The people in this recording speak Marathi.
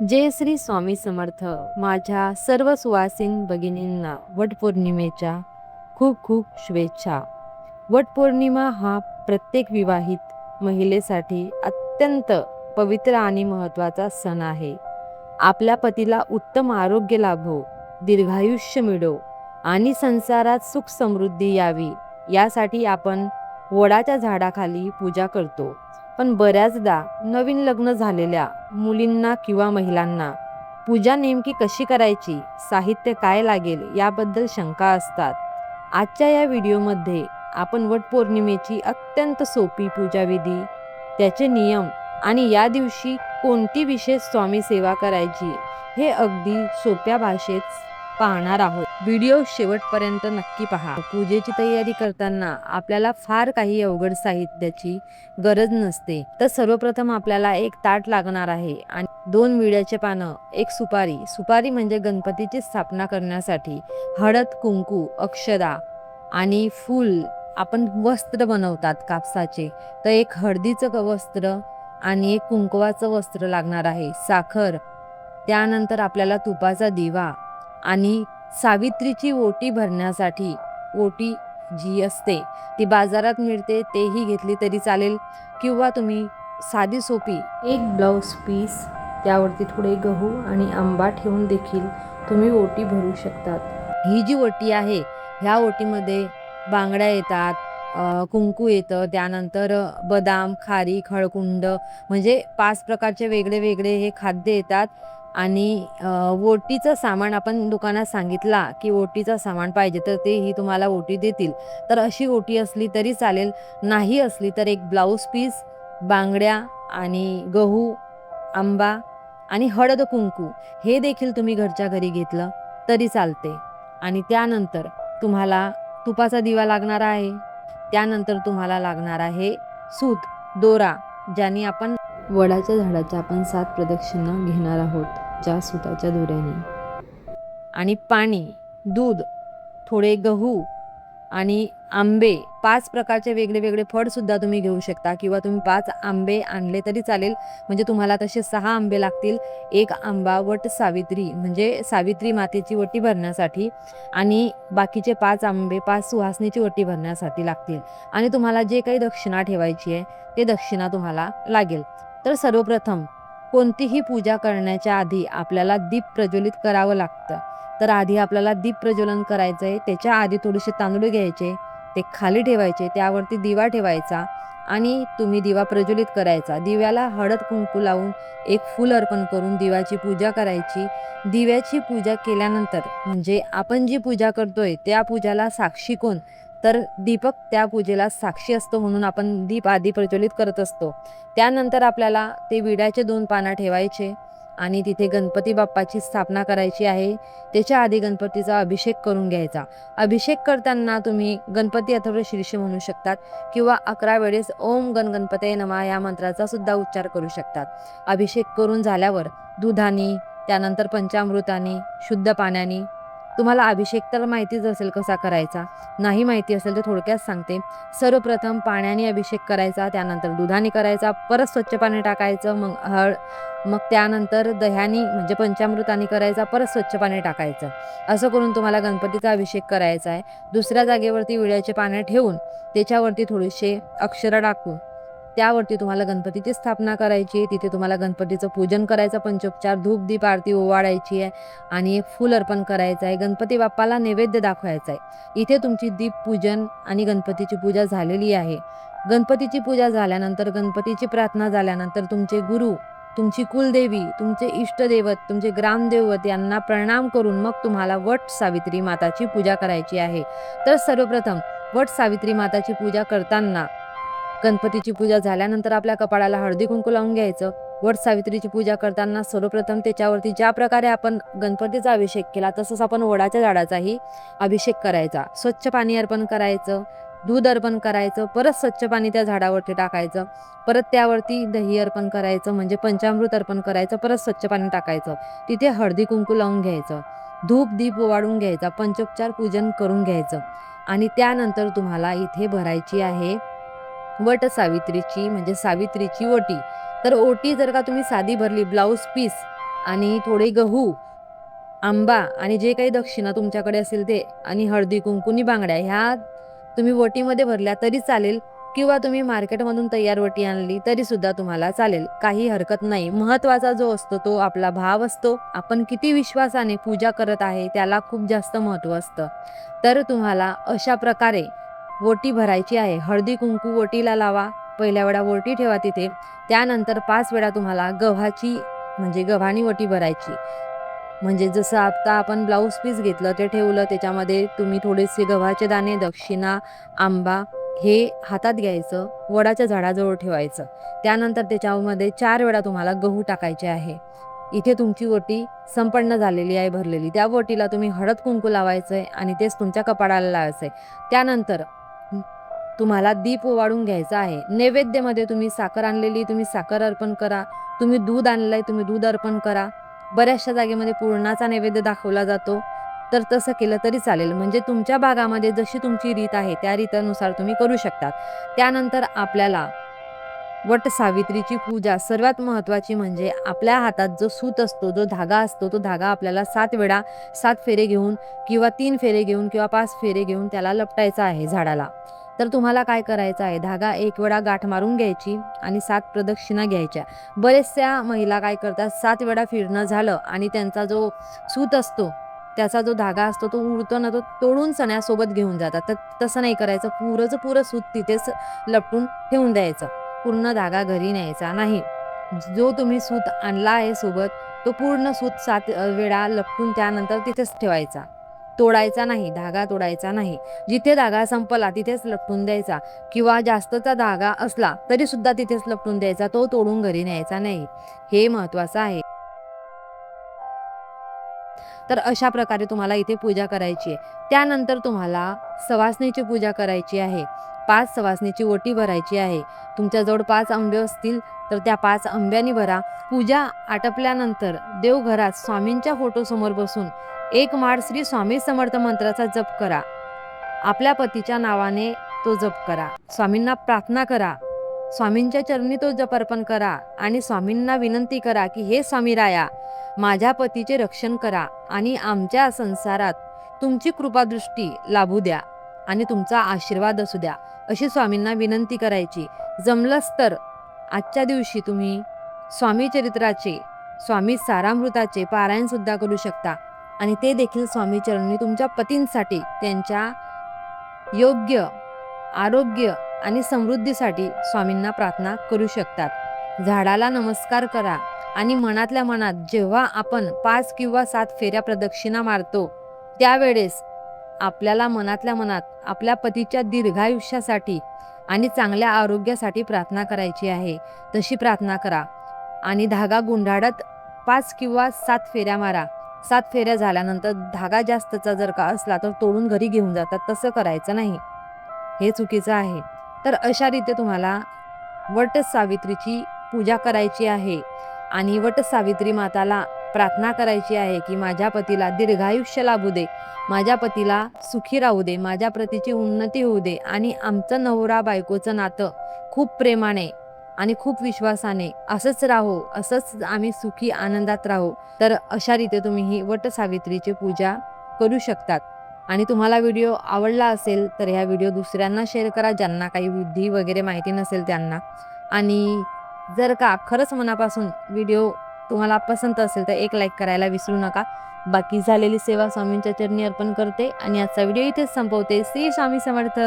जय श्री स्वामी समर्थ. माझ्या सर्व सुवासिन भगिनींना वटपौर्णिमेच्या खूप खूप शुभेच्छा. वटपौर्णिमा हा प्रत्येक विवाहित महिलेसाठी अत्यंत पवित्र आणि महत्त्वाचा सण आहे. आपल्या पतीला उत्तम आरोग्य लाभो, दीर्घायुष्य मिळो आणि संसारात सुख समृद्धी यावी यासाठी आपण वडाच्या झाडाखाली पूजा करतो. पण बऱ्याचदा नवीन लग्न झालेल्या मुलींना किंवा महिलांना पूजा नेमकी कशी करायची, साहित्य काय लागेल याबद्दल शंका असतात. आजच्या या व्हिडिओमध्ये आपण वटपौर्णिमेची अत्यंत सोपी पूजाविधी, त्याचे नियम आणि या दिवशी कोणती विशेष स्वामी सेवा करायची हे अगदी सोप्या भाषेत पाहणार आहोत. व्हिडिओ शेवटपर्यंत नक्की पहा. पूजेची तयारी करताना आपल्याला फार काही अवघड साहित्याची गरज नसते. तर सर्वप्रथम आपल्याला एक ताट लागणार आहे आणि 2 विड्याचे पानं, एक सुपारी म्हणजे गणपतीची स्थापना करण्यासाठी, हळद, कुंकू, अक्षदा आणि फूल. आपण वस्त्र बनवतात कापसाचे, तर एक हळदीचं वस्त्र आणि एक कुंकवाचं वस्त्र लागणार आहे, साखर. त्यानंतर आपल्याला तुपाचा दिवा आणि सावित्रीची ओटी भरण्यासाठी, ओटी जी असते ती बाजारात मिळते, तेही घेतली तरी चालेल किंवा तुम्ही साधी सोपी एक ब्लाऊज पीस, त्यावरती थोडे गहू आणि आंबा ठेवून देखील तुम्ही ओटी भरू शकतात. ही जी ओटी आहे ह्या ओटीमध्ये बांगड्या येतात, कुंकू येतं, त्यानंतर बदाम, खारीक, हळकुंड म्हणजे 5 प्रकारचे वेगळे वेगळे हे खाद्य येतात. आणि ओटीचं सामान आपण दुकानात सांगितला की ओटीचं सामान पाहिजे तर तेही तुम्हाला ओटी देतील. तर अशी ओटी असली तरी चालेल, नाही असली तर एक ब्लाऊज पीस, बांगड्या आणि गहू, आंबा आणि हळद, कुंकू हे देखील तुम्ही घरच्या घरी घेतलं तरी चालते. आणि त्यानंतर तुम्हाला तुपाचा दिवा लागणार आहे. त्यानंतर तुम्हाला लागणार आहे सूत, दोरा, ज्याने आपण वडाच्या झाडाच्या आपण 7 प्रदक्षिणा घेणार आहोत ज्या सुताच्या दोऱ्याने. आणि पाणी, दूध, थोडे गहू आणि आंबे, 5 प्रकारचे वेगळे वेगळे फळ सुद्धा तुम्ही घेऊ शकता किंवा तुम्ही 5 आंबे आणले तरी चालेल. म्हणजे तुम्हाला तसे 6 आंबे लागतील. एक आंबा वट सावित्री म्हणजे सावित्री मातेची वटी भरण्यासाठी आणि बाकीचे 5 आंबे 5 सुहासनीची वटी भरण्यासाठी लागतील. आणि तुम्हाला जे काही दक्षिणा ठेवायची आहे ते दक्षिणा तुम्हाला लागेल. तर सर्वप्रथम कोणतीही पूजा करण्याच्या आधी आपल्याला दीप प्रज्वलित करावं लागतं. तर आधी आपल्याला दीप प्रज्वलन करायचं आहे. त्याच्या आधी थोडेसे तांदूळ घ्यायचे, ते खाली ठेवायचे, त्यावरती दिवा ठेवायचा आणि तुम्ही दिवा प्रज्वलित करायचा. दिव्याला हळद कुंकू लावून एक फूल अर्पण करून दिव्याची पूजा करायची. दिव्याची पूजा केल्यानंतर म्हणजे आपण जी पूजा करतोय त्या पूजाला साक्षी कोण, तर दीपक त्या पूजेला साक्षी असतो, म्हणून आपण दीप आधी प्रज्वलित करत असतो. त्यानंतर आपल्याला ते विड्याचे 2 पानं ठेवायचे आणि तिथे गणपती बाप्पाची स्थापना करायची आहे. त्याच्या आधी गणपतीचा अभिषेक करून घ्यायचा. अभिषेक करताना तुम्ही गणपती अथर्व शीर्ष म्हणू शकतात किंवा 11 वेळेस ओम गण गणपतये नमः या मंत्राचा सुद्धा उच्चार करू शकतात. अभिषेक करून झाल्यावर दुधाने, त्यानंतर पंचामृताने, शुद्ध पाण्याने, तुम्हाला अभिषेक तर माहितीच असेल कसा करायचा, नाही माहिती असेल तर थोडक्यात सांगते. सर्वप्रथम पाण्याने अभिषेक करायचा, त्यानंतर दुधाने करायचा, परत स्वच्छ पाणी टाकायचं, मग त्यानंतर दह्याने म्हणजे पंचामृताने करायचा, परत स्वच्छ पाणी टाकायचं. असं करून तुम्हाला गणपतीचा अभिषेक करायचा आहे. दुसऱ्या जागेवरती विड्याचे पाने ठेवून त्याच्यावरती थोडेसे अक्षर टाकून त्यावरती तुम्हाला गणपतीची स्थापना करायची आहे. तिथे तुम्हाला गणपतीचं पूजन करायचं, पंचोपचार, धूप दीप आरती ओवाळायची आहे आणि एक फूल अर्पण करायचं आहे. गणपती बाप्पाला नैवेद्य दाखवायचा आहे. इथे तुमची दीपपूजन आणि गणपतीची पूजा झालेली आहे. गणपतीची पूजा झाल्यानंतर, गणपतीची प्रार्थना झाल्यानंतर तुमचे गुरु, तुमची कुलदेवी, तुमचे इष्टदैवत, तुमचे ग्रामदैवत यांना प्रणाम करून मग तुम्हाला वट सावित्री माताची पूजा करायची आहे. तर सर्वप्रथम वट सावित्री माताची पूजा करताना, गणपतीची पूजा झाल्यानंतर आपल्या कपाळाला हळदी कुंकू लावून घ्यायचं. वट सावित्रीची पूजा करताना सर्वप्रथम त्याच्यावरती ज्या प्रकारे आपण गणपतीचा अभिषेक केला तसंच आपण वडाच्या झाडाचाही अभिषेक करायचा. स्वच्छ पाणी अर्पण करायचं, दूध अर्पण करायचं, परत स्वच्छ पाणी त्या झाडावरती टाकायचं, परत त्यावरती दही अर्पण करायचं म्हणजे पंचामृत अर्पण करायचं, परत स्वच्छ पाणी टाकायचं, तिथे हळदी कुंकू लावून घ्यायचं, धूप दीप ओवाळून घ्यायचा, पंचोपचार पूजन करून घ्यायचं. आणि त्यानंतर तुम्हाला इथे भरायची आहे वट सावित्रीची म्हणजे सावित्रीची ओटी. तर ओटी जर का तुम्ही साधी भरली, ब्लाऊज पीस आणि थोडे गहू, आंबा आणि जे काही दक्षिणा तुमच्याकडे असेल ते आणि हळदी कुंकुनी बांगड्या ह्या तुम्ही वटीमध्ये भरल्या तरी चालेल, किंवा तुम्ही मार्केटमधून तयार वटी आणली तरी सुद्धा तुम्हाला चालेल, काही हरकत नाही. महत्त्वाचा जो असतो तो आपला भाव असतो. आपण किती विश्वासाने पूजा करत आहे त्याला खूप जास्त महत्त्व असतं. तर तुम्हाला अशा प्रकारे ओटी भरायची आहे. हळदी कुंकू ओटीला लावा, पहिल्या वेळा ओटी ठेवा तिथे. त्यानंतर 5 वेळा तुम्हाला गव्हाची म्हणजे गव्हाणी ओटी भरायची. म्हणजे जसं आता आपण ब्लाऊज पीस घेतलं ते ठेवलं, त्याच्यामध्ये तुम्ही थोडेसे गव्हाचे दाणे, दक्षिणा, आंबा हे हातात घ्यायचं, वडाच्या झाडाजवळ ठेवायचं. त्यानंतर त्याच्यामध्ये 4 वेळा तुम्हाला गहू टाकायचे आहे. इथे तुमची ओटी संपन्न झालेली आहे भरलेली. त्या ओटीला तुम्ही हळद कुंकू लावायचं आहे आणि तेच तुमच्या कपाळाला लावायचं आहे. त्यानंतर तुम्हाला दीप ओवाळून घ्यायचा आहे. नैवेद्यामध्ये तुम्ही साखर आणलेली तुम्ही साखर अर्पण करा, तुम्ही दूध आणलंय तुम्ही दूध अर्पण करा. बऱ्याचशा जागेमध्ये पुरणाचा नैवेद्य दाखवला जातो, तर तसं केलं तरी चालेल. म्हणजे तुमच्या भागामध्ये जशी तुमची रीत आहे त्या रीतीनुसार तुम्ही करू शकता. त्यानंतर आपल्याला वट सावित्रीची पूजा सर्वात महत्त्वाची म्हणजे आपल्या हातात जो सूत असतो, जो धागा असतो, तो धागा आपल्याला 7 वेळा 7 फेरे घेऊन किंवा 3 फेरे घेऊन किंवा 5 फेरे घेऊन त्याला लपटायचा आहे झाडाला. तर तुम्हाला काय करायचं आहे, धागा 1 वेळा गाठ मारून घ्यायची आणि 7 प्रदक्षिणा घ्यायच्या. बरेचशा महिला काय करतात, 7 वेळा फिरणं झालं आणि त्यांचा जो सूत असतो, त्याचा जो धागा असतो तो उडतो ना, तो तोडून सण्यासोबत घेऊन जातात. तर तसं नाही करायचं, पुरंचं पुरं सूत तिथेच लपटून ठेवून द्यायचं. पूर्ण धागा घरी न्यायचा नाही. जो तुम्ही सूत आणला आहे सोबत, तो पूर्ण सूत 7 वेळा लपटून त्यानंतर तिथेच ठेवायचा. तोडायचा नाही, धागा तोडायचा नाही. जिथे धागा संपला तिथेच लपटून द्यायचा, किंवा जास्तचा धागा असला तरी सुद्धा तिथेच लपटून द्यायचा, तो तोडून घरी न्यायचा नाही. हे महत्त्वाचं आहे. तर अशा प्रकारे तुम्हाला इथे पूजा करायची आहे. त्यानंतर तुम्हाला सवासणीची पूजा करायची आहे. 5 सवासणीची ओटी भरायची आहे. तुमच्याजवळ 5 आंबे असतील तर त्या 5 आंब्यानी भरा. पूजा आटपल्यानंतर देवघरात स्वामींच्या फोटोसमोर बसून एक माळ श्री स्वामी समर्थ मंत्राचा जप करा. आपल्या पतीच्या नावाने तो जप करा. स्वामींना प्रार्थना करा. स्वामींच्या चरणी तो जप अर्पण करा आणि स्वामींना विनंती करा की हे स्वामीराया, माझ्या पतीचे रक्षण करा आणि आमच्या संसारात तुमची कृपादृष्टी लाभू द्या आणि तुमचा आशीर्वाद असू द्या, अशी स्वामींना विनंती करायची. जमलंच तर आजच्या दिवशी तुम्ही स्वामी चरित्राचे, स्वामी सारामृताचे पारायण सुद्धा करू शकता आणि ते देखील स्वामी चरणी तुमच्या पतींसाठी त्यांच्या योग्य आरोग्य आणि समृद्धीसाठी स्वामींना प्रार्थना करू शकतात. झाडाला नमस्कार करा आणि मनातल्या मनात जेव्हा आपण 5 किंवा 7 फेऱ्या प्रदक्षिणा मारतो त्यावेळेस आपल्याला मनातल्या मनात आपल्या पतीच्या दीर्घायुष्यासाठी आणि चांगल्या आरोग्यासाठी प्रार्थना करायची आहे. तशी प्रार्थना करा आणि धागा गुंडाळत 5 किंवा 7 फेऱ्या मारा. 7 फेऱ्या झाल्यानंतर धागा जास्तचा जर का असला तर तोडून घरी घेऊन जातात, तसं करायचं नाही, हे चुकीचं आहे. तर अशा रीते तुम्हाला वट सावित्रीची पूजा करायची आहे आणि वट सावित्री माताला प्रार्थना करायची आहे की माझ्या पतीला दीर्घायुष्य लाभू दे, माझ्या पतीला सुखी राहू दे, माझ्या पतीची उन्नती होऊ दे आणि आमचं नवरा बायकोचं नातं खूप प्रेमाने आणि खूप विश्वासाने असंच राहो, असंच आम्ही सुखी आनंदात राहू. तर अशा रीते तुम्ही ही वट सावित्रीची पूजा करू शकतात. आणि तुम्हाला व्हिडिओ आवडला असेल तर ह्या व्हिडिओ दुसऱ्यांना शेअर करा, ज्यांना काही बुद्धी वगैरे माहिती नसेल त्यांना. आणि जर का खरंच मनापासून व्हिडिओ तुम्हाला पसंत असेल तर एक लाईक करायला विसरू नका. बाकी झालेली सेवा स्वामींच्या चरणी अर्पण करते आणि आजचा व्हिडिओ इथेच संपवते. श्री स्वामी समर्थ.